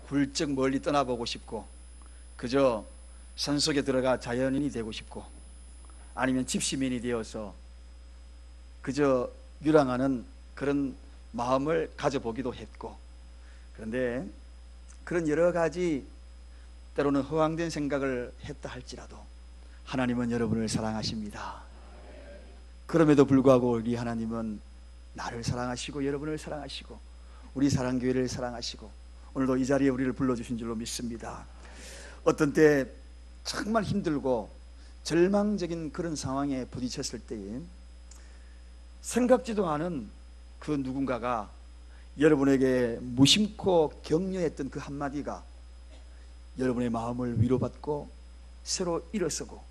훌쩍 멀리 떠나보고 싶고 그저 산속에 들어가 자연인이 되고 싶고 아니면 집시민이 되어서 그저 유랑하는 그런 마음을 가져보기도 했고, 그런데 그런 여러 가지 때로는 허황된 생각을 했다 할지라도 하나님은 여러분을 사랑하십니다. 그럼에도 불구하고 우리 하나님은 나를 사랑하시고 여러분을 사랑하시고 우리 사랑교회를 사랑하시고 오늘도 이 자리에 우리를 불러주신 줄로 믿습니다. 어떤 때 정말 힘들고 절망적인 그런 상황에 부딪혔을 때에 생각지도 않은 그 누군가가 여러분에게 무심코 격려했던 그 한마디가 여러분의 마음을 위로받고 새로 일어서고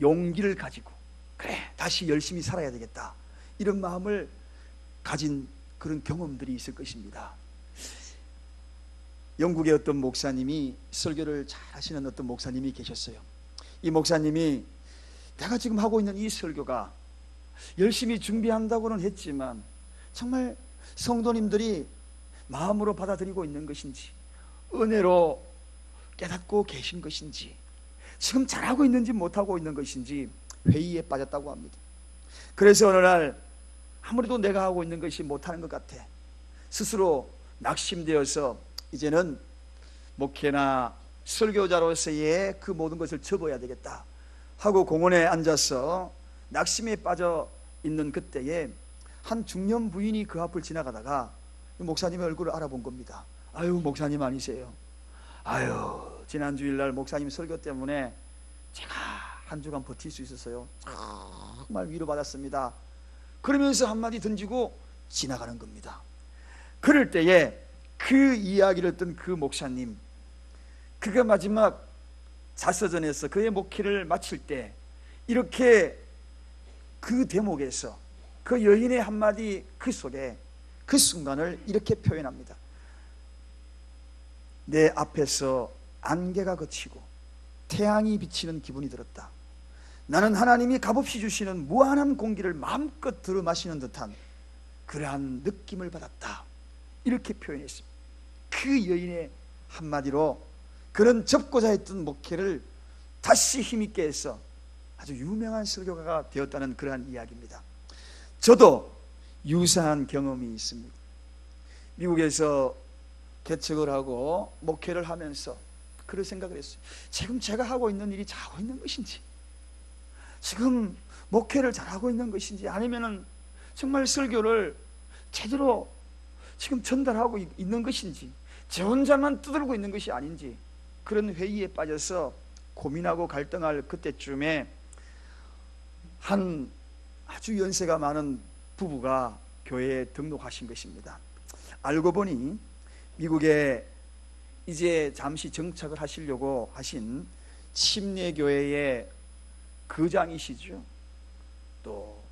용기를 가지고 그래 다시 열심히 살아야 되겠다 이런 마음을 가진 그런 경험들이 있을 것입니다. 영국의 어떤 목사님이 설교를 잘 하시는 어떤 목사님이 계셨어요. 이 목사님이 내가 지금 하고 있는 이 설교가 열심히 준비한다고는 했지만 정말 성도님들이 마음으로 받아들이고 있는 것인지 은혜로 깨닫고 계신 것인지 지금 잘하고 있는지 못하고 있는 것인지 회의에 빠졌다고 합니다. 그래서 어느 날 아무래도 내가 하고 있는 것이 못하는 것 같아 스스로 낙심되어서 이제는 목회나 설교자로서의 그 모든 것을 접어야 되겠다 하고 공원에 앉아서 낙심에 빠져 있는 그때에 한 중년 부인이 그 앞을 지나가다가 목사님의 얼굴을 알아본 겁니다. 아유 목사님 아니세요? 아유 지난 주일날 목사님 설교 때문에 제가 한 주간 버틸 수 있었어요. 정말 위로받았습니다. 그러면서 한마디 던지고 지나가는 겁니다. 그럴 때에 그 이야기를 했던 그 목사님, 그가 마지막 자서전에서 그의 목회를 마칠 때 이렇게 그 대목에서 그 여인의 한마디 그 속에 그 순간을 이렇게 표현합니다. 내 앞에서 안개가 걷히고 태양이 비치는 기분이 들었다. 나는 하나님이 값없이 주시는 무한한 공기를 마음껏 들어마시는 듯한 그러한 느낌을 받았다. 이렇게 표현했습니다. 그 여인의 한마디로 그런 접고자 했던 목회를 다시 힘있게 해서 아주 유명한 설교가가 되었다는 그러한 이야기입니다. 저도 유사한 경험이 있습니다. 미국에서 개척을 하고 목회를 하면서 그런 생각을 했어요. 지금 제가 하고 있는 일이 잘하고 있는 것인지, 지금 목회를 잘하고 있는 것인지, 아니면은 정말 설교를 제대로 지금 전달하고 있는 것인지, 제 혼자만 떠들고 있는 것이 아닌지, 그런 회의에 빠져서 고민하고 갈등할 그때쯤에 한 아주 연세가 많은 부부가 교회에 등록하신 것입니다. 알고 보니 미국에 이제 잠시 정착을 하시려고 하신 침례교회의 거장이시죠. 또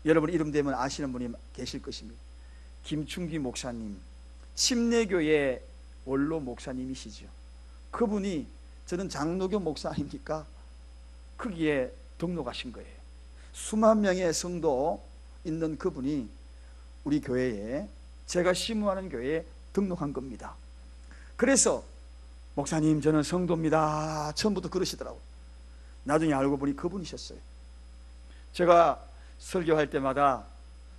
여러분 이름 되면 아시는 분이 계실 것입니다. 김충기 목사님, 침례교회 원로 목사님이시죠. 그분이 저는 장로교 목사 아닙니까? 거기에 등록하신 거예요. 수만 명의 성도 있는 그분이 우리 교회에, 제가 심우하는 교회에 등록한 겁니다. 그래서 목사님 저는 성도입니다 처음부터 그러시더라고요. 나중에 알고 보니 그분이셨어요. 제가 설교할 때마다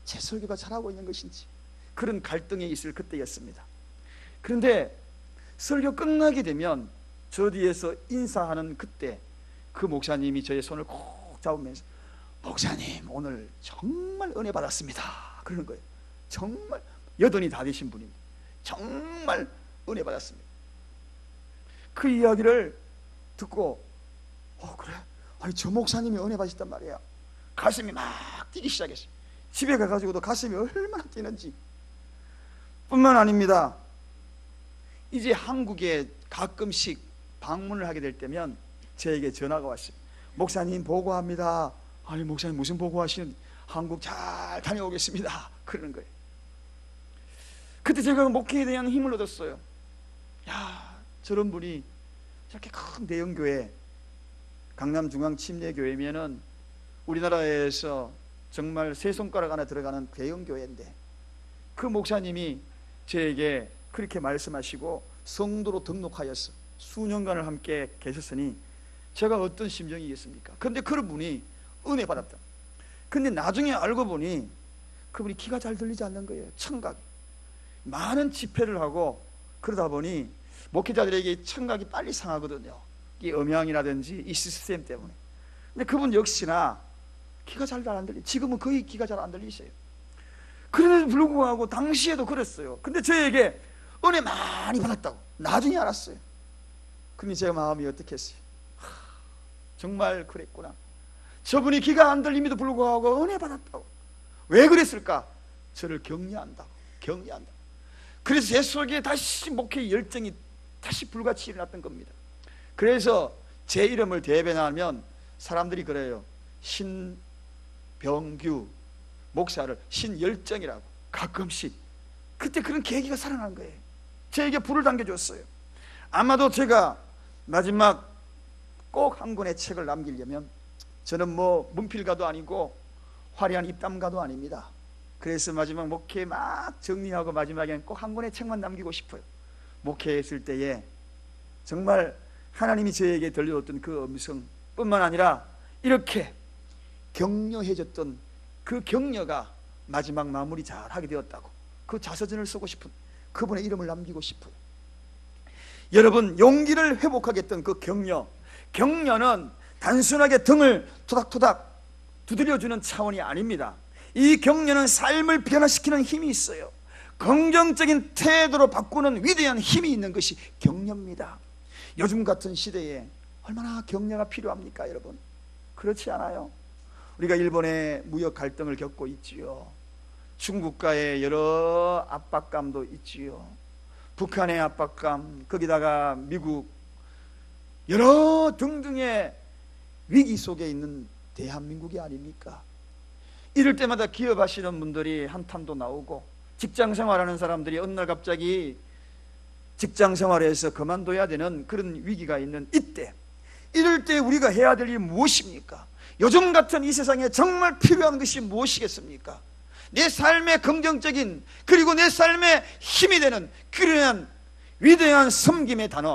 제 설교가 잘하고 있는 것인지 그런 갈등에 있을 그때였습니다. 그런데 설교 끝나게 되면 저 뒤에서 인사하는 그때 그 목사님이 저의 손을 꼭 잡으면서 목사님 오늘 정말 은혜 받았습니다 그러는 거예요. 정말 여든이 다 되신 분입니다. 정말 은혜 받았습니다. 그 이야기를 듣고 그래? 아니 저 목사님이 은혜 받으셨단 말이야. 가슴이 막 뛰기 시작했어요. 집에 가가지고도 가슴이 얼마나 뛰는지. 뿐만 아닙니다. 이제 한국에 가끔씩 방문을 하게 될 때면 저에게 전화가 왔어요. 목사님 보고합니다. 아니 목사님 무슨 보고하시는, 한국 잘 다녀오겠습니다 그러는 거예요. 그때 제가 목회에 대한 힘을 얻었어요. 야, 저런 분이 저렇게 큰 대형교회, 강남중앙침례교회면은 우리나라에서 정말 세 손가락 안에 들어가는 대형교회인데 그 목사님이 저에게 그렇게 말씀하시고 성도로 등록하여서 수년간을 함께 계셨으니 제가 어떤 심정이겠습니까? 그런데 그런 분이 은혜 받았다. 근데 나중에 알고 보니 그분이 귀가 잘 들리지 않는 거예요. 청각. 많은 집회를 하고 그러다 보니 목회자들에게 청각이 빨리 상하거든요. 이 음향이라든지 이 시스템 때문에. 근데 그분 역시나 귀가 잘 안 들리. 지금은 거의 귀가 잘 안 들리세요. 그럼에도 불구하고 당시에도 그랬어요. 근데 저에게 은혜 많이 받았다고 나중에 알았어요. 근데 제 마음이 어떻겠어요? 정말 그랬구나. 저분이 귀가 안 들림에도 불구하고 은혜 받았다고. 왜 그랬을까? 저를 격려한다고. 그래서 제 속에 다시 목회의 열정이 다시 불같이 일어났던 겁니다. 그래서 제 이름을 대변하면 사람들이 그래요. 신병규 목사를 신열정이라고. 가끔씩 그때 그런 계기가 살아난 거예요. 저에게 불을 당겨줬어요. 아마도 제가 마지막 꼭 한 권의 책을 남기려면 저는 뭐 문필가도 아니고 화려한 입담가도 아닙니다. 그래서 마지막 목회 막 정리하고 마지막에는 꼭 한 권의 책만 남기고 싶어요. 목회했을 때에 정말 하나님이 저에게 들려줬던 그 음성뿐만 아니라 이렇게 격려해줬던 그 격려가 마지막 마무리 잘하게 되었다고. 그 자서전을 쓰고 싶은 그분의 이름을 남기고 싶어요. 여러분, 용기를 회복하게 했던 그 격려는 단순하게 등을 토닥토닥 두드려주는 차원이 아닙니다. 이 격려는 삶을 변화시키는 힘이 있어요. 긍정적인 태도로 바꾸는 위대한 힘이 있는 것이 격려입니다. 요즘 같은 시대에 얼마나 격려가 필요합니까, 여러분? 그렇지 않아요? 우리가 일본의 무역 갈등을 겪고 있지요. 중국과의 여러 압박감도 있지요. 북한의 압박감, 거기다가 미국, 여러 등등의 위기 속에 있는 대한민국이 아닙니까? 이럴 때마다 기업하시는 분들이 한탄도 나오고, 직장생활하는 사람들이 어느 날 갑자기 직장생활에서 그만둬야 되는 그런 위기가 있는 이때, 이럴 때 우리가 해야 될 일이 무엇입니까? 요즘 같은 이 세상에 정말 필요한 것이 무엇이겠습니까? 내 삶의 긍정적인, 그리고 내 삶의 힘이 되는 그러한 위대한 섬김의 단어,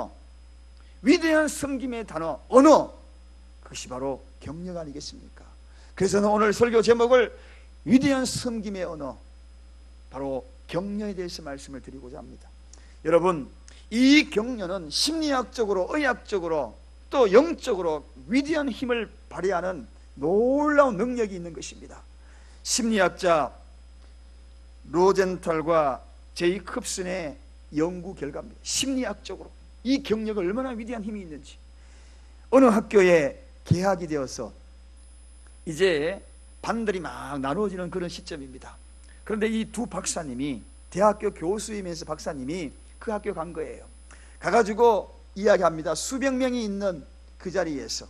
언어, 그것이 바로 격려가 아니겠습니까? 그래서 저는 오늘 설교 제목을 위대한 섬김의 언어, 바로 격려에 대해서 말씀을 드리고자 합니다. 여러분, 이 격려는 심리학적으로, 의학적으로, 또 영적으로 위대한 힘을 발휘하는 놀라운 능력이 있는 것입니다. 심리학자 로젠탈과 제이콥슨의 연구 결과입니다. 심리학적으로 이 격려가 얼마나 위대한 힘이 있는지. 어느 학교에 개학이 되어서 이제 반들이 막 나누어지는 그런 시점입니다. 그런데 이 두 박사님이, 대학교 교수이면서 박사님이 그 학교 간 거예요. 가가지고 이야기합니다. 수백 명이 있는 그 자리에서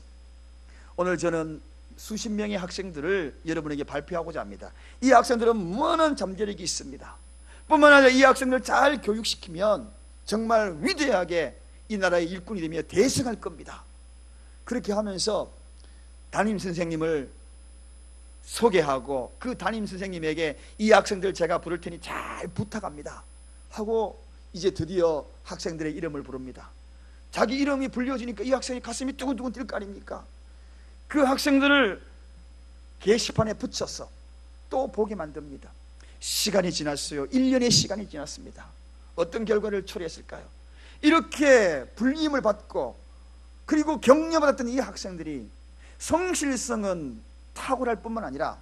오늘 저는 수십 명의 학생들을 여러분에게 발표하고자 합니다. 이 학생들은 무한한 잠재력이 있습니다. 뿐만 아니라 이 학생들 잘 교육시키면 정말 위대하게 이 나라의 일꾼이 되며 대성할 겁니다. 그렇게 하면서 담임선생님을 소개하고 그 담임선생님에게 이 학생들 제가 부를 테니 잘 부탁합니다 하고 이제 드디어 학생들의 이름을 부릅니다. 자기 이름이 불려지니까 이 학생이 가슴이 두근두근 뛸 거 아닙니까? 그 학생들을 게시판에 붙여서 또 보게 만듭니다. 시간이 지났어요. 1년의 시간이 지났습니다. 어떤 결과를 초래했을까요? 이렇게 불림을 받고 그리고 격려받았던 이 학생들이 성실성은 탁월할 뿐만 아니라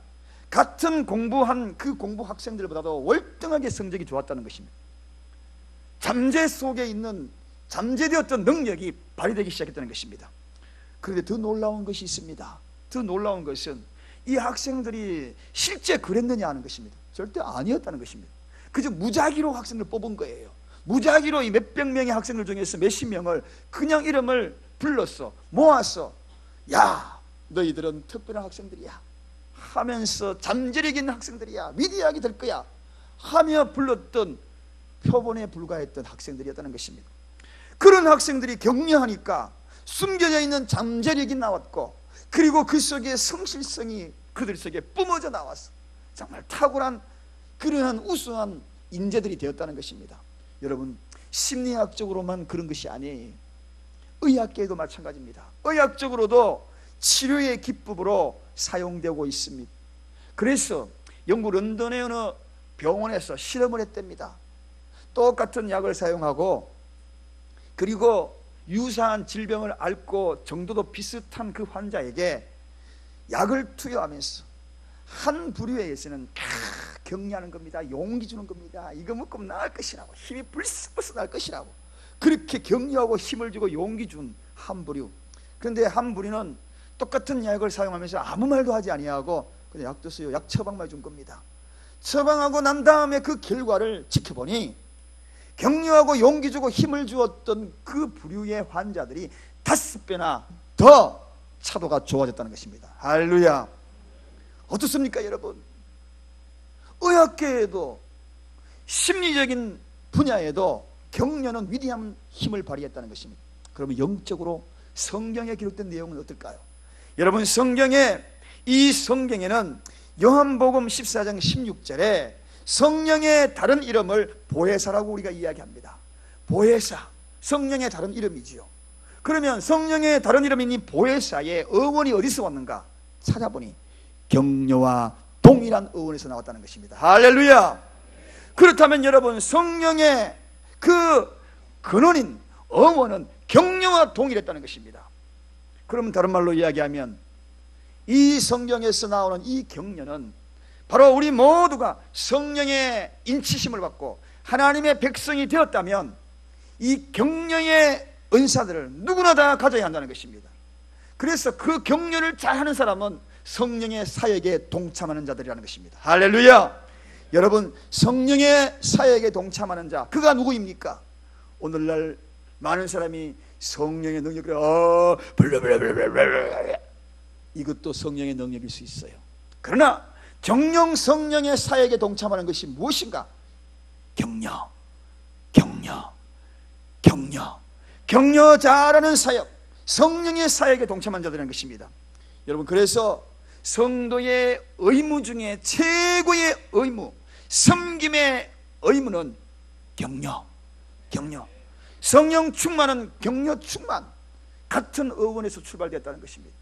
같은 공부한 그 공부 학생들보다도 월등하게 성적이 좋았다는 것입니다. 잠재 속에 있는 잠재되었던 능력이 발휘되기 시작했다는 것입니다. 그런데 더 놀라운 것이 있습니다. 더 놀라운 것은 이 학생들이 실제 그랬느냐 하는 것입니다. 절대 아니었다는 것입니다. 그저 무작위로 학생을 뽑은 거예요. 무작위로 이 몇백 명의 학생들 중에서 몇십 명을 그냥 이름을 불렀어, 모았어. 야, 너희들은 특별한 학생들이야 하면서 잠재력 있는 학생들이야, 위대하게 될 거야 하며 불렀던 표본에 불과했던 학생들이었다는 것입니다. 그런 학생들이 격려하니까 숨겨져 있는 잠재력이 나왔고, 그리고 그 속에 성실성이 그들 속에 뿜어져 나왔어. 정말 탁월한 그러한 우수한 인재들이 되었다는 것입니다. 여러분, 심리학적으로만 그런 것이 아니에요. 의학계에도 마찬가지입니다. 의학적으로도 치료의 기법으로 사용되고 있습니다. 그래서 영국 런던의 어느 병원에서 실험을 했답니다. 똑같은 약을 사용하고, 그리고 유사한 질병을 앓고 정도도 비슷한 그 환자에게 약을 투여하면서 한 부류에서는 격려하는 겁니다. 용기 주는 겁니다. 이거 먹고 나을 것이라고, 힘이 불쑥불쑥 날 것이라고, 그렇게 격려하고 힘을 주고 용기 준 한 부류. 그런데 한 부류는 똑같은 약을 사용하면서 아무 말도 하지 아니하고 그냥 약 드세요, 약 처방만 준 겁니다. 처방하고 난 다음에 그 결과를 지켜보니 격려하고 용기 주고 힘을 주었던 그 부류의 환자들이 5배나 더 차도가 좋아졌다는 것입니다. 할렐루야. 어떻습니까 여러분? 의학계에도 심리적인 분야에도 격려는 위대한 힘을 발휘했다는 것입니다. 그러면 영적으로 성경에 기록된 내용은 어떨까요? 여러분, 이 성경에는 요한복음 14장 16절에 성령의 다른 이름을 보혜사라고 우리가 이야기합니다. 보혜사, 성령의 다른 이름이지요. 그러면 성령의 다른 이름이니 보혜사의 어원이 어디서 왔는가 찾아보니 격려와 동일한 어원에서 나왔다는 것입니다. 할렐루야. 그렇다면 여러분, 성령의 그 근원인 어원은 격려와 동일했다는 것입니다. 그럼 다른 말로 이야기하면 이 성경에서 나오는 이 격려는 바로 우리 모두가 성령의 인치심을 받고 하나님의 백성이 되었다면 이 격려의 은사들을 누구나 다 가져야 한다는 것입니다. 그래서 그 격려를 잘하는 사람은 성령의 사역에 동참하는 자들이라는 것입니다. 할렐루야. 여러분, 성령의 사역에 동참하는 자, 그가 누구입니까? 오늘날 많은 사람이 성령의 능력을 이것도 성령의 능력일 수 있어요. 그러나 정령 성령의 사역에 동참하는 것이 무엇인가? 격려 잘하는 사역, 성령의 사역에 동참한 자들이라는 것입니다. 여러분, 그래서 성도의 의무 중에 최고의 의무, 섬김의 의무는 격려. 성령 충만은 격려 충만, 같은 어원에서 출발됐다는 것입니다.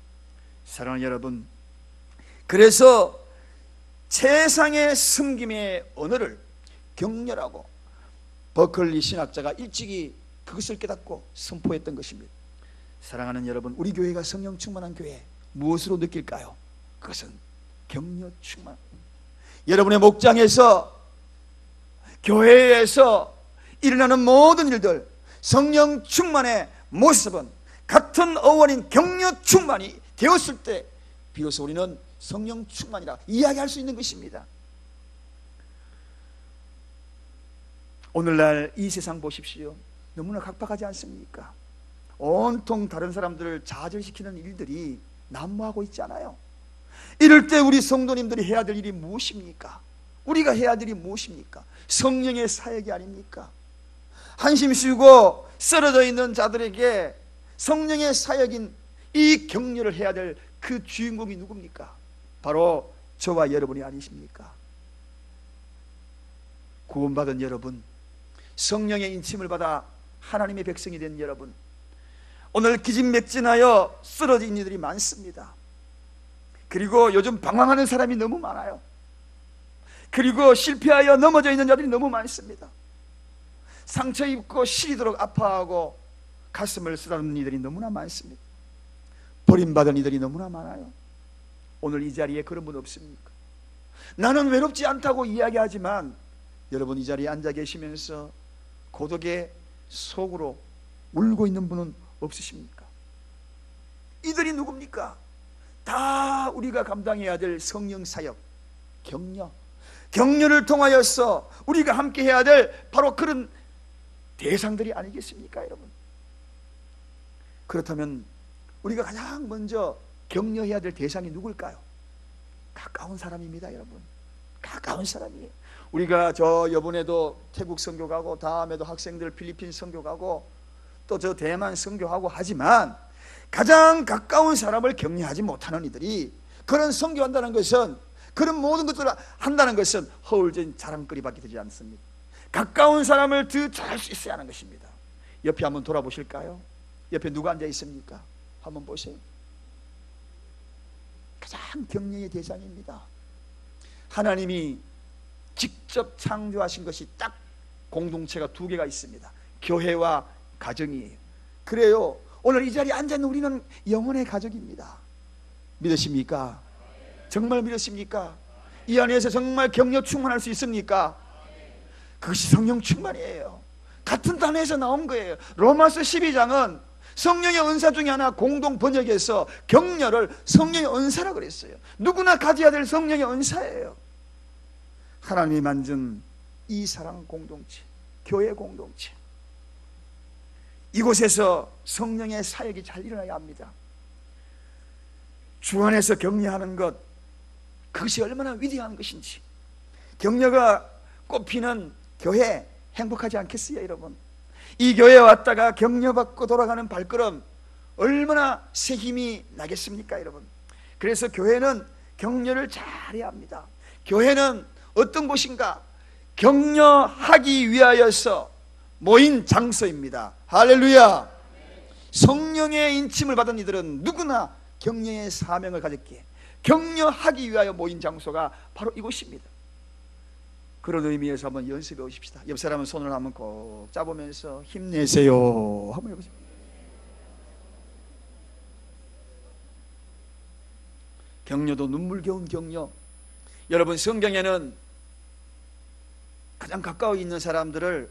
사랑하는 여러분, 그래서 세상의 섬김의 언어를 격려라고 버클리 신학자가 일찍이 그것을 깨닫고 선포했던 것입니다. 사랑하는 여러분, 우리 교회가 성령 충만한 교회, 무엇으로 느낄까요? 그것은 격려 충만. 여러분의 목장에서, 교회에서 일어나는 모든 일들, 성령 충만의 모습은 같은 어원인 격려 충만이 되었을 때 비로소 우리는 성령 충만이라 이야기할 수 있는 것입니다. 오늘날 이 세상 보십시오. 너무나 각박하지 않습니까? 온통 다른 사람들을 좌절시키는 일들이 난무하고 있지 않아요? 이럴 때 우리 성도님들이 해야 될 일이 무엇입니까? 우리가 해야 될 일이 무엇입니까? 성령의 사역이 아닙니까? 한심 쉬고 쓰러져 있는 자들에게 성령의 사역인 이 격려를 해야 될 그 주인공이 누굽니까? 바로 저와 여러분이 아니십니까? 구원받은 여러분, 성령의 인침을 받아 하나님의 백성이 된 여러분, 오늘 기진맥진하여 쓰러진 이들이 많습니다. 그리고 요즘 방황하는 사람이 너무 많아요. 그리고 실패하여 넘어져 있는 자들이 너무 많습니다. 상처 입고 시리도록 아파하고 가슴을 쓰다듬는 이들이 너무나 많습니다. 버림받은 이들이 너무나 많아요. 오늘 이 자리에 그런 분 없습니까? 나는 외롭지 않다고 이야기하지만 여러분, 이 자리에 앉아 계시면서 고독의 속으로 울고 있는 분은 없으십니까? 이들이 누굽니까? 다 우리가 감당해야 될 성령 사역, 격려를 통하여서 우리가 함께 해야 될 바로 그런 대상들이 아니겠습니까, 여러분? 그렇다면 우리가 가장 먼저 격려해야 될 대상이 누굴까요? 가까운 사람입니다, 여러분. 가까운 사람이에요. 우리가 저 이번에도 태국 선교 가고 다음에도 학생들 필리핀 선교 가고 또 저 대만 선교하고 하지만 가장 가까운 사람을 격려하지 못하는 이들이 그런 선교한다는 것은, 그런 모든 것들을 한다는 것은 허울진 자랑거리밖에 되지 않습니다. 가까운 사람을 더 잘 수 있어야 하는 것입니다. 옆에 한번 돌아보실까요? 옆에 누가 앉아 있습니까? 한번 보세요. 가장 격려의 대상입니다. 하나님이 직접 창조하신 것이 딱 공동체가 두 개가 있습니다. 교회와 가정이에요. 그래요, 오늘 이 자리에 앉아있는 우리는 영혼의 가족입니다. 믿으십니까? 정말 믿으십니까? 이 안에서 정말 격려 충만할 수 있습니까? 그것이 성령 충만이에요. 같은 단어에서 나온 거예요. 로마서 12장은 성령의 은사 중에 하나 공동 번역해서 격려를 성령의 은사라고 그랬어요. 누구나 가져야 될 성령의 은사예요. 하나님이 만든 이 사랑 공동체, 교회 공동체, 이곳에서 성령의 사역이 잘 일어나야 합니다. 주 안에서 격려하는 것, 그것이 얼마나 위대한 것인지. 격려가 꽃피는 교회 행복하지 않겠어요, 여러분? 이 교회에 왔다가 격려받고 돌아가는 발걸음 얼마나 새 힘이 나겠습니까, 여러분? 그래서 교회는 격려를 잘해야 합니다. 교회는 어떤 곳인가? 격려하기 위하여서 모인 장소입니다. 할렐루야. 성령의 인침을 받은 이들은 누구나 격려의 사명을 가졌기에 격려하기 위하여 모인 장소가 바로 이곳입니다. 그런 의미에서 한번 연습해 보십시다. 옆 사람은 손을 한번 꼭 잡으면서 힘내세요 한번 해보세요. 격려도 눈물겨운 격려. 여러분, 성경에는 가장 가까이 있는 사람들을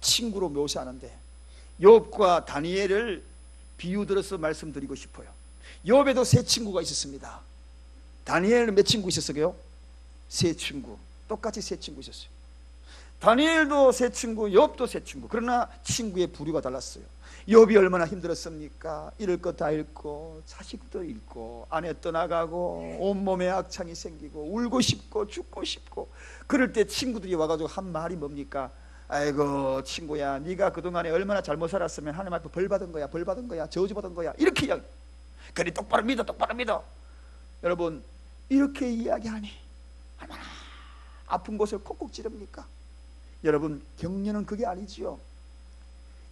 친구로 묘사하는데 욥과 다니엘을 비유 들어서 말씀드리고 싶어요. 욥에도 세 친구가 있었습니다. 다니엘은 몇 친구 있었어요? 세 친구. 똑같이 세 친구 있었어요. 다니엘도 세 친구, 욥도 세 친구. 그러나 친구의 부류가 달랐어요. 욥이 얼마나 힘들었습니까? 잃을 것 다 잃고 자식도 잃고 아내 떠나가고 온몸에 악창이 생기고 울고 싶고 죽고 싶고, 그럴 때 친구들이 와가지고 한 말이 뭡니까? 아이고 친구야, 네가 그동안에 얼마나 잘못 살았으면 하나님 앞에 벌 받은 거야, 벌 받은 거야, 저주 받은 거야, 이렇게 이야기. 그래 똑바로 믿어, 똑바로 믿어. 여러분, 이렇게 이야기하니 얼마나 아픈 곳을 콕콕 찌릅니까? 여러분, 격려는 그게 아니지요.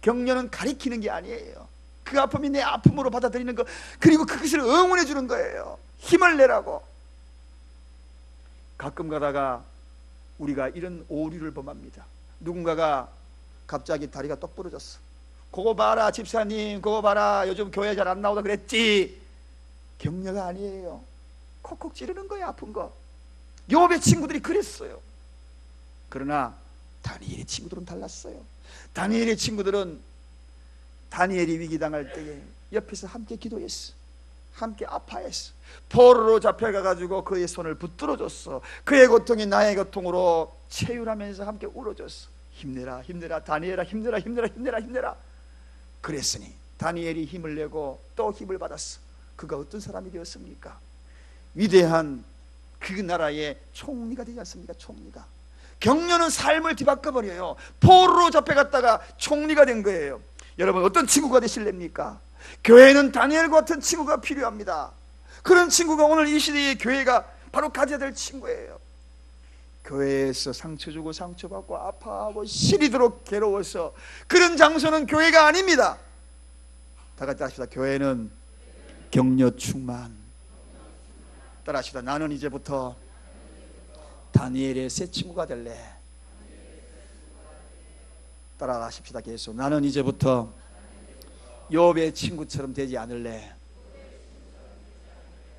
격려는 가리키는 게 아니에요. 그 아픔이 내 아픔으로 받아들이는 거, 그리고 그것을 응원해 주는 거예요. 힘을 내라고. 가끔 가다가 우리가 이런 오류를 범합니다. 누군가가 갑자기 다리가 똑 부러졌어. 그거 봐라 집사님, 그거 봐라 요즘 교회 잘 안 나오다 그랬지. 격려가 아니에요. 콕콕 찌르는 거예요, 아픈 거. 욥의 친구들이 그랬어요. 그러나 다니엘의 친구들은 달랐어요. 다니엘의 친구들은 다니엘이 위기당할 때에 옆에서 함께 기도했어. 함께 아파했어. 포로로 잡혀가가지고 그의 손을 붙들어줬어. 그의 고통이 나의 고통으로 체휼하면서 함께 울어줬어. 힘내라, 힘내라, 다니엘아, 힘내라, 힘내라, 힘내라, 힘내라. 그랬으니 다니엘이 힘을 내고 또 힘을 받았어. 그가 어떤 사람이 되었습니까? 위대한 그 나라의 총리가 되지 않습니까? 총리가. 격려는 삶을 뒤바꿔버려요. 포로로 잡혀갔다가 총리가 된 거예요. 여러분, 어떤 친구가 되실랍니까? 교회는 다니엘과 같은 친구가 필요합니다. 그런 친구가 오늘 이 시대의 교회가 바로 가져야 될 친구예요. 교회에서 상처 주고 상처받고 아파하고 시리도록 괴로워서 그런 장소는 교회가 아닙니다. 다 같이 합시다. 교회는 격려 충만. 따라 합시다. 나는 이제부터 다니엘의 새 친구가 될래. 따라가십시다. 계속. 나는 이제부터 욥의 친구처럼 되지 않을래.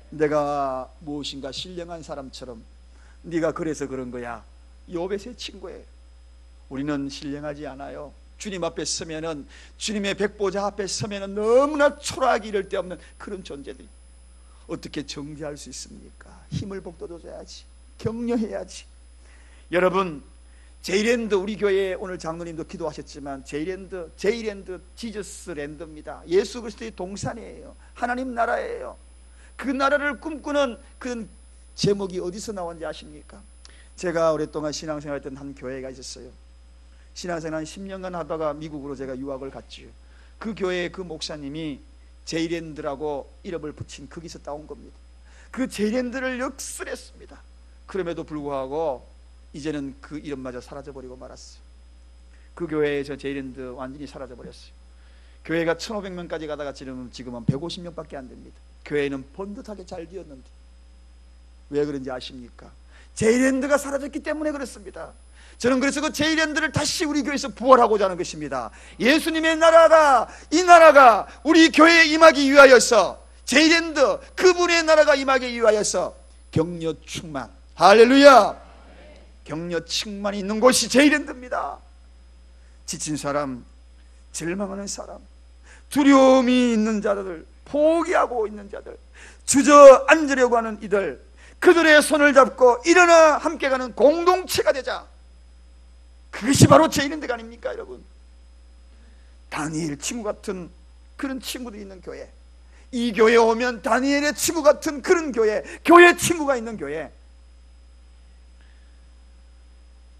내가 무엇인가 신령한 사람처럼, 네가 그래서 그런 거야. 욥의 새 친구예요. 우리는 신령하지 않아요. 주님 앞에 서면은, 주님의 백보자 앞에 서면은 너무나 초라하기 이를 데 없는 그런 존재들이 어떻게 정죄할 수 있습니까? 힘을 북돋아줘야지. 격려해야지. 여러분, 제이랜드, 우리 교회에 오늘 장로님도 기도하셨지만 제이랜드 지저스 랜드입니다. 예수 그리스도의 동산이에요. 하나님 나라예요. 그 나라를 꿈꾸는 그 제목이 어디서 나온지 아십니까? 제가 오랫동안 신앙생활 했던 한 교회가 있었어요. 신앙생활 한 10년간 하다가 미국으로 제가 유학을 갔지요. 그 교회의 그 목사님이 제이랜드라고 이름을 붙인 거기서 따온 겁니다. 그 제이랜드를 역설했습니다. 그럼에도 불구하고 이제는 그 이름마저 사라져버리고 말았어요. 그 교회에서 제일랜드 완전히 사라져버렸어요. 교회가 1500명까지 가다가 지금은 150명밖에 안 됩니다. 교회는 번듯하게 잘 되었는데 왜 그런지 아십니까? 제일랜드가 사라졌기 때문에 그렇습니다. 저는 그래서 그 제일랜드를 다시 우리 교회에서 부활하고자 하는 것입니다. 예수님의 나라가, 이 나라가 우리 교회에 임하기 위하여서, 제일랜드 그분의 나라가 임하기 위하여서 격려 충만, 할렐루야, 격려 충만이 있는 곳이 제일랜드입니다. 지친 사람, 절망하는 사람, 두려움이 있는 자들, 포기하고 있는 자들, 주저앉으려고 하는 이들, 그들의 손을 잡고 일어나 함께 가는 공동체가 되자. 그것이 바로 제일랜드가 아닙니까 여러분? 다니엘 친구 같은 그런 친구들이 있는 교회, 이 교회에 오면 다니엘의 친구 같은 그런 교회, 교회 친구가 있는 교회,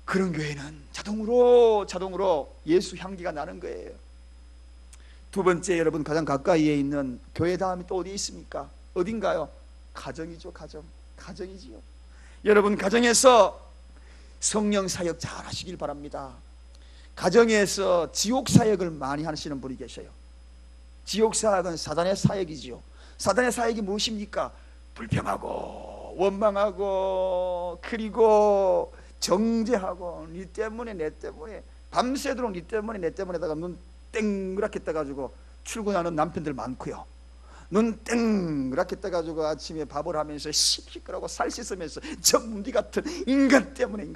그런 교회는 자동으로 예수 향기가 나는 거예요. 두 번째, 여러분 가장 가까이에 있는 교회 다음에 또 어디 있습니까? 어딘가요? 가정이죠. 가정이지요. 여러분 가정에서 성령 사역 잘 하시길 바랍니다. 가정에서 지옥 사역을 많이 하시는 분이 계셔요. 지옥 사역은 사단의 사역이지요. 사단의 사역이 무엇입니까? 불평하고 원망하고, 그리고 정죄하고, 니 때문에 내 때문에, 밤새도록 니 때문에 내 때문에다가 눈 땡그랗게 떠가지고 출근하는 남편들 많고요. 눈 땡그랗게 떠가지고 아침에 밥을 하면서 시끄러고 살 씻으면서 전문디 같은 인간 때문에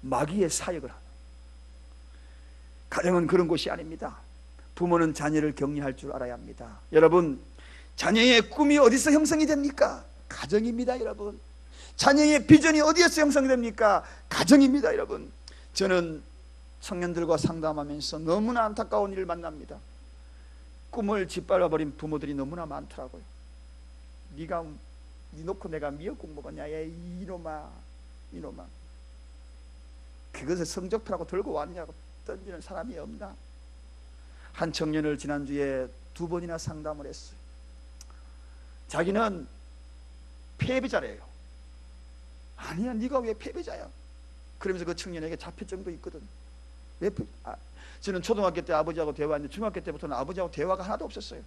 마귀의 사역을 하는, 가정은 그런 곳이 아닙니다. 부모는 자녀를 격려할 줄 알아야 합니다. 여러분, 자녀의 꿈이 어디서 형성이 됩니까? 가정입니다. 여러분, 자녀의 비전이 어디에서 형성이 됩니까? 가정입니다. 여러분, 저는 청년들과 상담하면서 너무나 안타까운 일을 만납니다. 꿈을 짓밟아버린 부모들이 너무나 많더라고요. 네가 네 놓고 내가 미역국 먹었냐, 이놈아. 그것을 성적표라고 들고 왔냐고 던지는 사람이 없나? 한 청년을 지난주에 2번이나 상담을 했어요. 자기는 패배자래요. 아니야, 네가 왜 패배자야? 그러면서 그 청년에게 자폐증도 있거든. 저는 초등학교 때 아버지하고 대화했는데 중학교 때부터는 아버지하고 대화가 하나도 없었어요.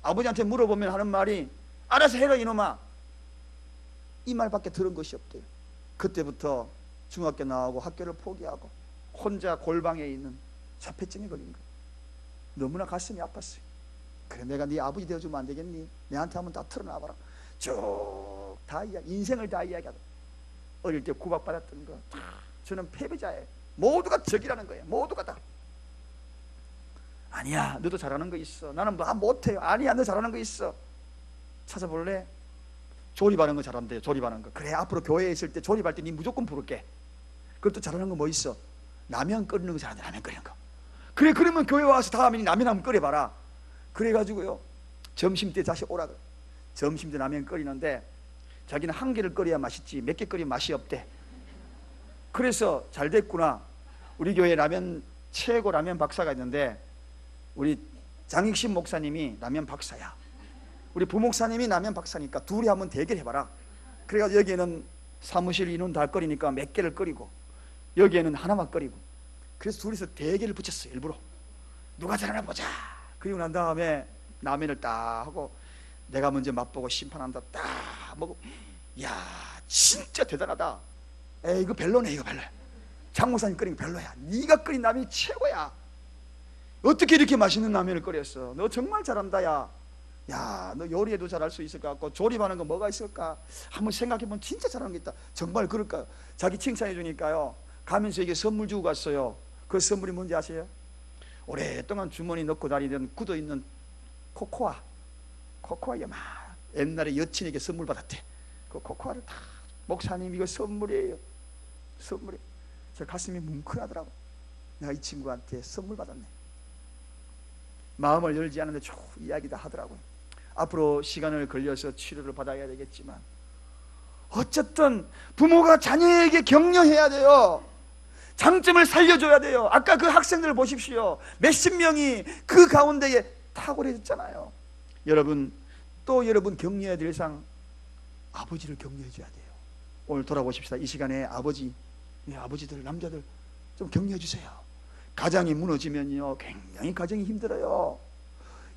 아버지한테 물어보면 하는 말이 알아서 해라 이놈아, 이 말밖에 들은 것이 없대요. 그때부터 중학교 나오고 학교를 포기하고 혼자 골방에 있는 자폐증에 걸린 거예요. 너무나 가슴이 아팠어요. 그래, 내가 네 아버지 되어주면 안 되겠니? 내한테 한번 다 털어놔봐라. 쭉 다 인생을 다 이야기하다. 어릴 때 구박받았던 거, 저는 패배자예요. 모두가 적이라는 거예요. 모두가 다. 아니야, 너도 잘하는 거 있어. 나는 뭐 못해요. 아니야, 너 잘하는 거 있어. 찾아볼래? 조립하는 거 잘한대요. 조립하는 거. 그래, 앞으로 교회에 있을 때 조립할 때 니 무조건 부를게. 그럼 또 잘하는 거 뭐 있어? 라면 끓이는 거 잘한대. 라면 끓이는 거. 그래, 그러면 교회 와서 다음에 라면 한번 끓여봐라. 그래가지고요, 점심때 다시 오라 그래. 점심때 라면 끓이는데 자기는 한 개를 끓여야 맛있지 몇 개 끓이면 맛이 없대. 그래서 잘 됐구나. 우리 교회 라면 최고 라면 박사가 있는데 우리 장익신 목사님이 라면 박사야. 우리 부목사님이 라면 박사니까 둘이 한번 대결해봐라. 그래가지고 여기에는 사무실 인원 다 끓이니까 몇 개를 끓이고 여기에는 하나만 끓이고, 그래서 둘이서 대결을 붙였어요. 일부러 누가 잘하나 보자. 그리고 난 다음에 라면을 딱 하고 내가 먼저 맛보고 심판한다. 딱 먹고, 야 진짜 대단하다. 에이 이거 별로네, 이거 별로야. 장 목사님 끓인 거 별로야. 네가 끓인 라면이 최고야. 어떻게 이렇게 맛있는 라면을 끓였어? 너 정말 잘한다. 야 너 요리에도 잘할 수 있을 것 같고 조립하는 거 뭐가 있을까? 한번 생각해보면 진짜 잘하는 게 있다. 정말 그럴까요? 자기 칭찬해 주니까요, 가면서 이게 선물 주고 갔어요. 그 선물이 뭔지 아세요? 오랫동안 주머니 넣고 다니던 굳어있는 코코아 막 옛날에 여친에게 선물 받았대. 그 코코아를 다, 목사님 이거 선물이에요. 선물이. 제 가슴이 뭉클하더라고. 내가 이 친구한테 선물 받았네. 마음을 열지 않는데 쭉 이야기 다 하더라고요. 앞으로 시간을 걸려서 치료를 받아야 되겠지만 어쨌든 부모가 자녀에게 격려해야 돼요. 장점을 살려줘야 돼요. 아까 그 학생들 보십시오. 몇십 명이 그 가운데에 탁월해졌잖아요. 여러분, 또 여러분 격려해야 될 상, 아버지를 격려해줘야 돼요. 오늘 돌아보십시다. 이 시간에 아버지, 아버지들, 남자들 좀 격려해 주세요. 가장이 무너지면요 굉장히 가정이 힘들어요.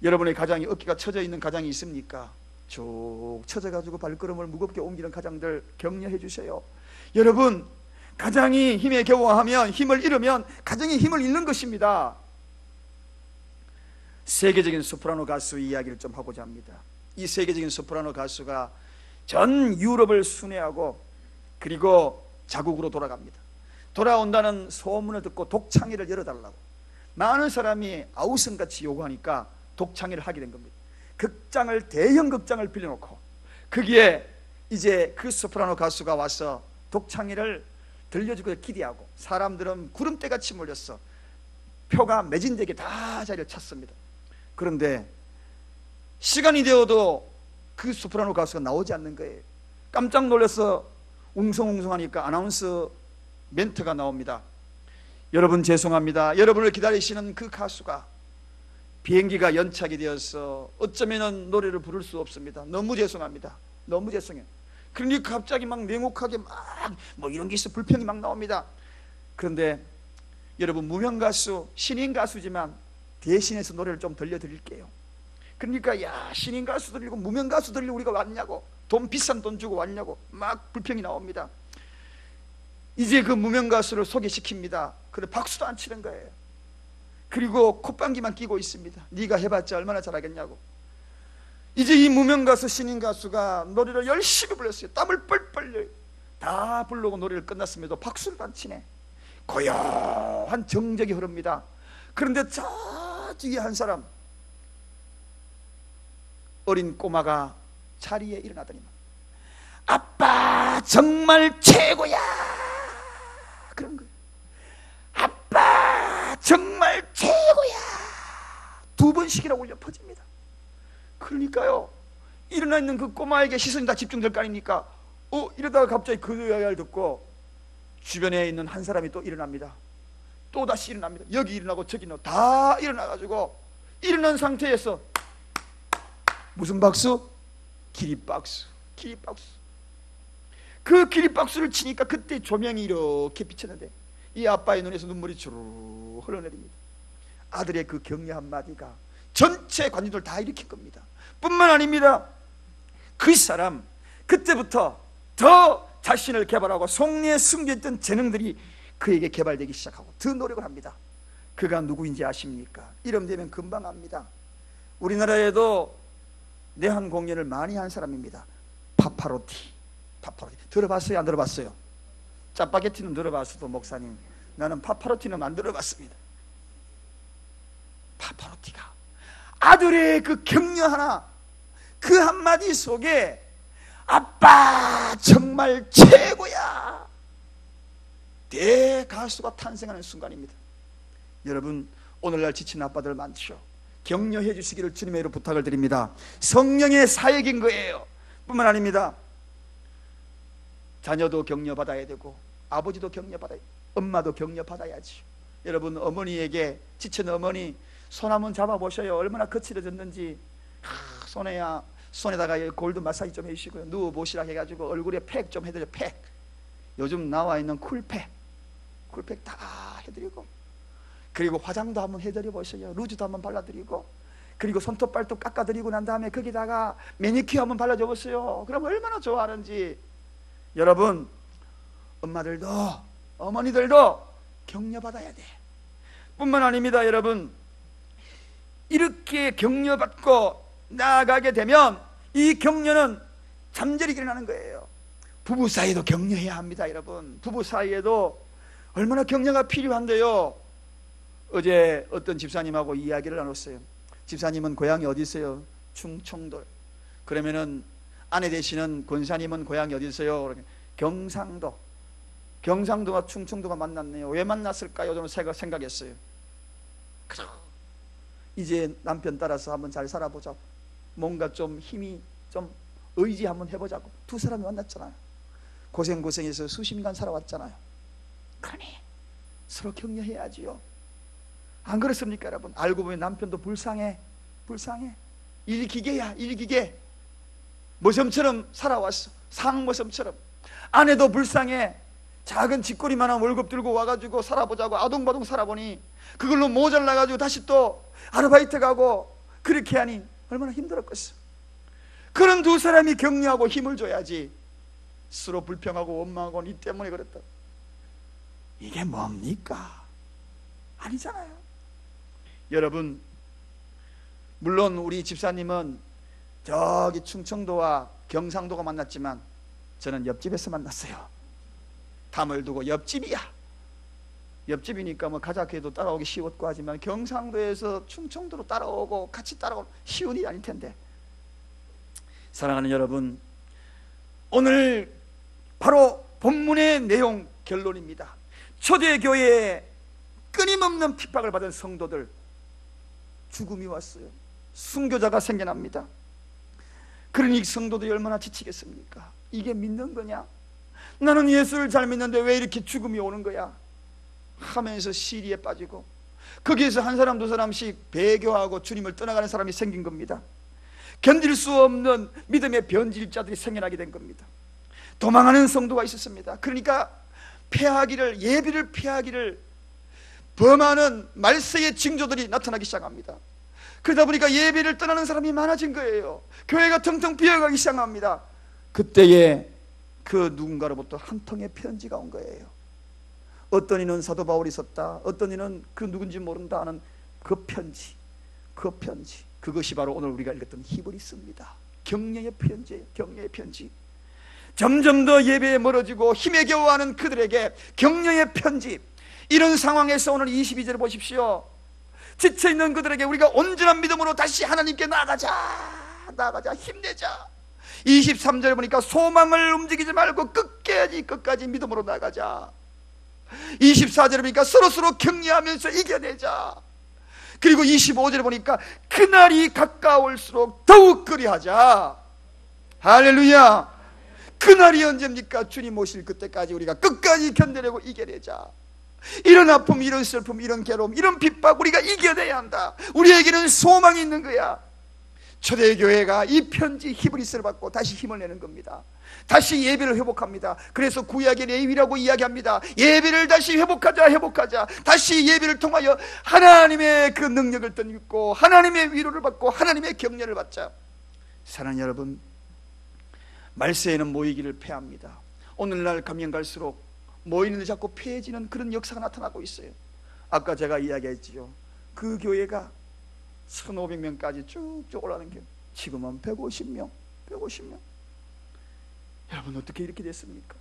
여러분의 가장이 어깨가 처져 있는 가장이 있습니까? 쭉 처져가지고 발걸음을 무겁게 옮기는 가장들 격려해 주세요. 여러분, 가장이 힘에 겨워하면, 힘을 잃으면 가정이 힘을 잃는 것입니다. 세계적인 소프라노 가수 이야기를 좀 하고자 합니다. 이 세계적인 소프라노 가수가 전 유럽을 순회하고 그리고 자국으로 돌아갑니다. 돌아온다는 소문을 듣고 독창회를 열어달라고 많은 사람이 아우성같이 요구하니까 독창회를 하게 된 겁니다. 극장을, 대형 극장을 빌려놓고 거기에 이제 그 소프라노 가수가 와서 독창회를 들려주고 기대하고, 사람들은 구름대같이 몰렸어. 표가 매진되게 다 자리를 찼습니다. 그런데 시간이 되어도 그 소프라노 가수가 나오지 않는 거예요. 깜짝 놀라서 웅성웅성하니까 아나운서 멘트가 나옵니다. 여러분 죄송합니다. 여러분을 기다리시는 그 가수가 비행기가 연착이 되어서 어쩌면 노래를 부를 수 없습니다. 너무 죄송합니다. 너무 죄송해요. 그러니까 갑자기 막 냉혹하게 막 뭐 이런 게 있어 불평이 막 나옵니다. 그런데 여러분, 무명 가수, 신인 가수지만 대신해서 노래를 좀 들려드릴게요. 그러니까 야, 신인 가수 들리고 무명 가수 들리고 우리가 왔냐고, 돈 비싼 돈 주고 왔냐고 막 불평이 나옵니다. 이제 그 무명 가수를 소개시킵니다. 그런데 박수도 안 치는 거예요. 그리고 콧방귀만 끼고 있습니다. 네가 해봤자 얼마나 잘하겠냐고. 이제 이 무명 가수, 신인 가수가 노래를 열심히 불렀어요. 땀을 뻘뻘 흘려요. 다 부르고 노래를 끝났음에도 박수를 안 치네. 고요한 정적이 흐릅니다. 그런데 저쪽에 한 사람, 어린 꼬마가 자리에 일어나더니만 아빠 정말 최고야, 그런 거예요. 아빠 정말 최고야, 두 번씩이나 울려 퍼집니다. 그러니까요, 일어나 있는 그 꼬마에게 시선이 다 집중될 거 아닙니까? 이러다가 갑자기 그 이야기를 듣고 주변에 있는 한 사람이 또 일어납니다. 또 다시 일어납니다. 여기 일어나고 저기 일어나고 다 일어나가지고, 일어난 상태에서 무슨 박수? 기립박수. 기립박수. 그 기립박수를 치니까 그때 조명이 이렇게 비쳤는데 이 아빠의 눈에서 눈물이 주르르 흘러내립니다. 아들의 그 격려 한마디가 전체 관중들 다 일으킨 겁니다. 뿐만 아닙니다. 그 사람 그때부터 더 자신을 개발하고 속내에 숨겨있던 재능들이 그에게 개발되기 시작하고 더 노력을 합니다. 그가 누구인지 아십니까? 이름 되면 금방 압니다. 우리나라에도 내한 공연을 많이 한 사람입니다. 파파로티. 파파로티 들어봤어요? 안 들어봤어요? 짜파게티는 들어봤어도 목사님, 나는 파파로티는 안 들어봤습니다. 파파로티가 아들의 그 격려 하나, 그 한마디 속에 아빠 정말 최고야, 대가수가 탄생하는 순간입니다. 여러분, 오늘날 지친 아빠들 많죠? 격려해 주시기를 주님의 이름으로 부탁을 드립니다. 성령의 사역인 거예요. 뿐만 아닙니다. 자녀도 격려받아야 되고 아버지도 격려받아야, 엄마도 격려받아야지. 여러분, 어머니에게, 지친 어머니 손 한번 잡아보셔요. 얼마나 거칠어졌는지. 손에다가 골드 마사지 좀 해주시고요. 누워보시라 해가지고 얼굴에 팩 좀 해드려. 팩, 요즘 나와 있는 쿨팩 다 해드리고, 그리고 화장도 한번 해드려 보세요. 루즈도 한번 발라드리고, 그리고 손톱 발톱 깎아드리고 난 다음에 거기다가 매니큐어 한번 발라줘 보세요. 그럼 얼마나 좋아하는지. 여러분, 엄마들도 어머니들도 격려받아야 돼. 뿐만 아닙니다. 여러분, 이렇게 격려받고 나아가게 되면 이 격려는 잠재리 일어나는 거예요. 부부 사이도 격려해야 합니다. 여러분, 부부 사이에도 얼마나 격려가 필요한데요. 어제 어떤 집사님하고 이야기를 나눴어요. 집사님은 고향이 어디 있어요? 충청도. 그러면은 아내 되시는 권사님은 고향이 어디 있어요? 경상도. 경상도와 충청도가 만났네요. 왜 만났을까요? 저는 생각했어요. 그래, 이제 남편 따라서 한번 잘 살아보자고, 뭔가 좀 힘이 좀 의지 한번 해보자고 두 사람이 만났잖아요. 고생해서 수십 년간 살아왔잖아요. 그러니 서로 격려해야지요. 안 그렇습니까 여러분? 알고 보면 남편도 불쌍해. 일기계야, 일기계. 모섬처럼 살아왔어. 상모섬처럼. 아내도 불쌍해. 작은 쥐꼬리만한 월급 들고 와가지고 살아보자고 아동바동 살아보니 그걸로 모자라가지고 다시 또 아르바이트 가고 그렇게 하니 얼마나 힘들었겠어. 그런 두 사람이 격려하고 힘을 줘야지 서로 불평하고 원망하고 니 때문에 그랬다. 이게 뭡니까? 아니잖아요. 여러분, 물론 우리 집사님은 저기 충청도와 경상도가 만났지만 저는 옆집에서 만났어요. 담을 두고 옆집이야. 옆집이니까 뭐 가자 해도 따라오기 쉬웠고 하지만 경상도에서 충청도로 따라오고 같이 따라오는 쉬운 일이 아닐 텐데. 사랑하는 여러분, 오늘 바로 본문의 내용 결론입니다. 초대교회에 끊임없는 핍박을 받은 성도들, 죽음이 왔어요. 순교자가 생겨납니다. 그러니 성도들이 얼마나 지치겠습니까? 이게 믿는 거냐? 나는 예수를 잘 믿는데 왜 이렇게 죽음이 오는 거야? 하면서 시리에 빠지고 거기에서 한 사람 두 사람씩 배교하고 주님을 떠나가는 사람이 생긴 겁니다. 견딜 수 없는 믿음의 변질자들이 생겨나게 된 겁니다. 도망하는 성도가 있었습니다. 그러니까 예배를 피하기를 범하는 말세의 징조들이 나타나기 시작합니다. 그러다 보니까 예배를 떠나는 사람이 많아진 거예요. 교회가 텅텅 비어가기 시작합니다. 그때에 그 누군가로부터 한 통의 편지가 온 거예요. 어떤 이는 사도 바울이 썼다, 어떤 이는 그 누군지 모른다 하는 그 편지, 그것이 바로 오늘 우리가 읽었던 히브리서입니다. 격려의 편지예요. 격려의 편지. 점점 더 예배에 멀어지고 힘에 겨워하는 그들에게 격려의 편지. 이런 상황에서 오늘 22절을 보십시오. 지쳐있는 그들에게 우리가 온전한 믿음으로 다시 하나님께 나아가자, 힘내자. 23절 보니까 소망을 움직이지 말고 끝까지 믿음으로 나가자. 24절에 보니까 서로서로 격려하면서 이겨내자. 그리고 25절에 보니까 그날이 가까울수록 더욱 그리하자. 할렐루야. 그날이 언제입니까? 주님 오실 그때까지 우리가 끝까지 견뎌내고 이겨내자. 이런 아픔, 이런 슬픔, 이런 괴로움, 이런 핍박 우리가 이겨내야 한다. 우리에게는 소망이 있는 거야. 초대교회가 이 편지 히브리서를 받고 다시 힘을 내는 겁니다. 다시 예배를 회복합니다. 그래서 구약의 레위라고 이야기합니다. 예배를 다시 회복하자. 다시 예배를 통하여 하나님의 그 능력을 덧입고 하나님의 위로를 받고 하나님의 격려를 받자. 사랑하는 여러분, 말세에는 모이기를 패합니다. 오늘날 가면 갈수록 모이는데 자꾸 패해지는 그런 역사가 나타나고 있어요. 아까 제가 이야기했지요. 그 교회가 1500명까지 쭉쭉 올라가는 교회, 지금은 150명. 여러분, 어떻게 이렇게 됐습니까?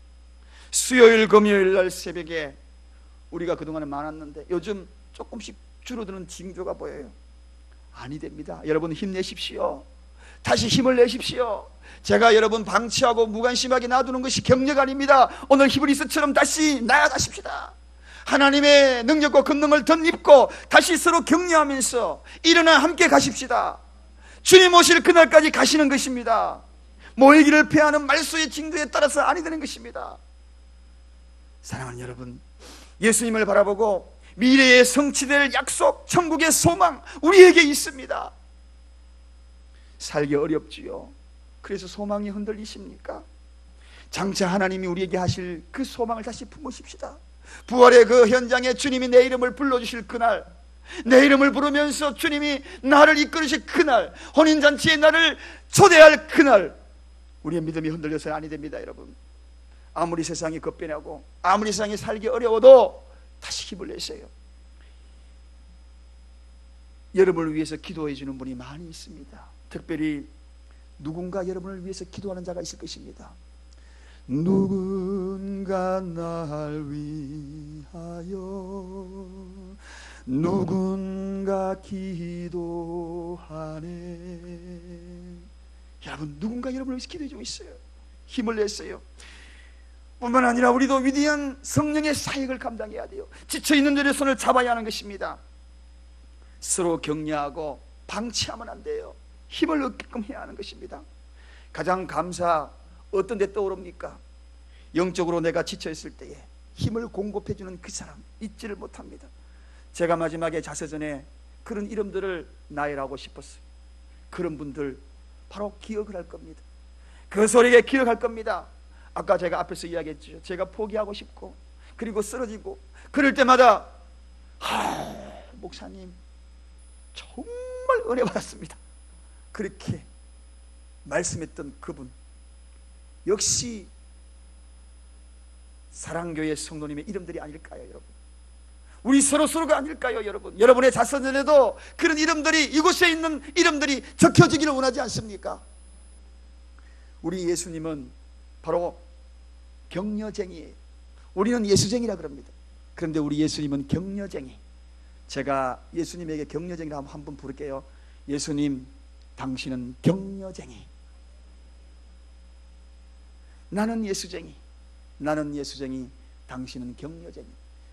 수요일 금요일 날 새벽에 우리가 그동안에 많았는데 요즘 조금씩 줄어드는 징조가 보여요. 아니 됩니다. 여러분 힘내십시오. 다시 힘을 내십시오. 제가 여러분 방치하고 무관심하게 놔두는 것이 격려가 아닙니다. 오늘 히브리서처럼 다시 나아가십시다. 하나님의 능력과 권능을 덧입고 다시 서로 격려하면서 일어나 함께 가십시다. 주님 오실 그날까지 가시는 것입니다. 모이기를 패하는 말소의 징조에 따라서 아니 되는 것입니다. 사랑하는 여러분, 예수님을 바라보고 미래에 성취될 약속, 천국의 소망 우리에게 있습니다. 살기 어렵지요. 그래서 소망이 흔들리십니까? 장차 하나님이 우리에게 하실 그 소망을 다시 품으십시다. 부활의 그 현장에 주님이 내 이름을 불러주실 그날, 내 이름을 부르면서 주님이 나를 이끌으실 그날, 혼인잔치에 나를 초대할 그날, 우리의 믿음이 흔들려서는 아니 됩니다. 여러분, 아무리 세상이 급변하고 아무리 세상이 살기 어려워도 다시 힘을 내세요. 여러분을 위해서 기도해 주는 분이 많이 있습니다. 특별히 누군가 여러분을 위해서 기도하는 자가 있을 것입니다. 누군가 날 위하여 누군가 기도하네. 여러분, 누군가 여러분을 위해서 기도해 주고 있어요. 힘을 냈어요. 뿐만 아니라 우리도 위대한 성령의 사역을 감당해야 돼요. 지쳐있는 자의 손을 잡아야 하는 것입니다. 서로 격려하고 방치하면 안 돼요. 힘을 얻게끔 해야 하는 것입니다. 가장 감사 어떤 데 떠오릅니까? 영적으로 내가 지쳐있을 때에 힘을 공급해주는 그 사람 잊지를 못합니다. 제가 마지막에 자서전에 그런 이름들을 나열하고 싶었어요. 그런 분들 바로 기억을 할 겁니다. 그 소리에 기억할 겁니다. 아까 제가 앞에서 이야기했죠. 제가 포기하고 싶고 그리고 쓰러지고 그럴 때마다 목사님 정말 은혜 받았습니다. 그렇게 말씀했던 그분 역시 사랑교회 성도님의 이름들이 아닐까요, 여러분? 우리 서로가 아닐까요, 여러분? 여러분의 자서전에도 그런 이름들이, 이곳에 있는 이름들이 적혀지기를 원하지 않습니까? 우리 예수님은 바로 격려쟁이에요. 우리는 예수쟁이라 그럽니다. 그런데 우리 예수님은 격려쟁이. 제가 예수님에게 격려쟁이라 한번 부를게요. 예수님, 당신은 격려쟁이. 나는 예수쟁이, 나는 예수쟁이, 당신은 격려쟁이.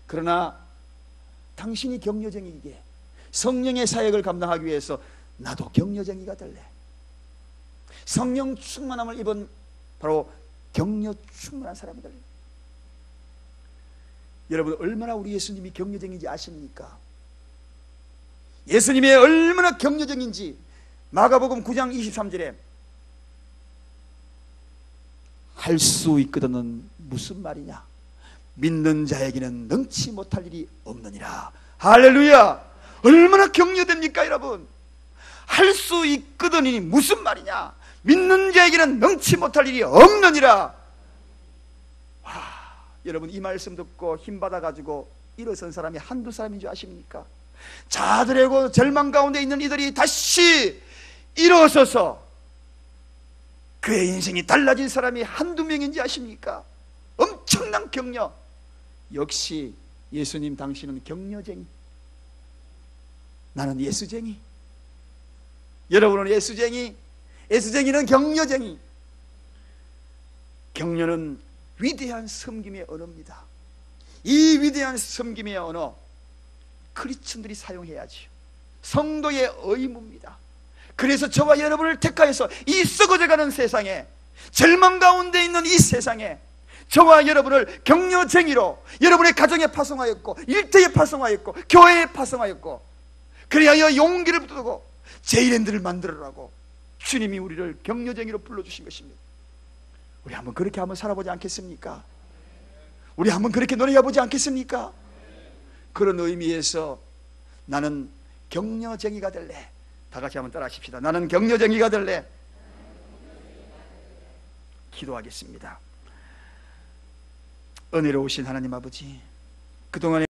그러나 당신이 격려쟁이이기에 성령의 사역을 감당하기 위해서 나도 격려쟁이가 될래. 성령 충만함을 입은 바로 격려 충만한 사람이 될래. 여러분, 얼마나 우리 예수님이 격려쟁이인지 아십니까? 예수님이 얼마나 격려쟁이인지 마가복음 9장 23절에 할 수 있거든은 무슨 말이냐? 믿는 자에게는 능치 못할 일이 없느니라. 할렐루야! 얼마나 격려됩니까, 여러분? 할 수 있거든이 무슨 말이냐? 믿는 자에게는 능치 못할 일이 없느니라. 와, 여러분, 이 말씀 듣고 힘받아가지고 일어선 사람이 한두 사람인 줄 아십니까? 자들에고 절망 가운데 있는 이들이 다시 일어서서 그의 인생이 달라진 사람이 한두 명인지 아십니까? 엄청난 격려. 역시 예수님, 당신은 격려쟁이. 나는 예수쟁이. 여러분은 예수쟁이. 예수쟁이는 격려쟁이. 격려는 위대한 섬김의 언어입니다. 이 위대한 섬김의 언어 크리스천들이 사용해야지요. 성도의 의무입니다. 그래서 저와 여러분을 택하여서 이 썩어져가는 세상에, 절망 가운데 있는 이 세상에 저와 여러분을 격려쟁이로 여러분의 가정에 파송하였고, 일터에 파송하였고, 교회에 파송하였고, 그리하여 용기를 붙들고 제일랜드를 만들어라고 주님이 우리를 격려쟁이로 불러주신 것입니다. 우리 한번 그렇게 한번 살아보지 않겠습니까? 우리 한번 그렇게 노래해보지 않겠습니까? 그런 의미에서 나는 격려쟁이가 될래. 다 같이 한번 따라 하십시다. 나는 격려쟁이가 될래. 기도하겠습니다. 은혜로우신 하나님 아버지, 그동안에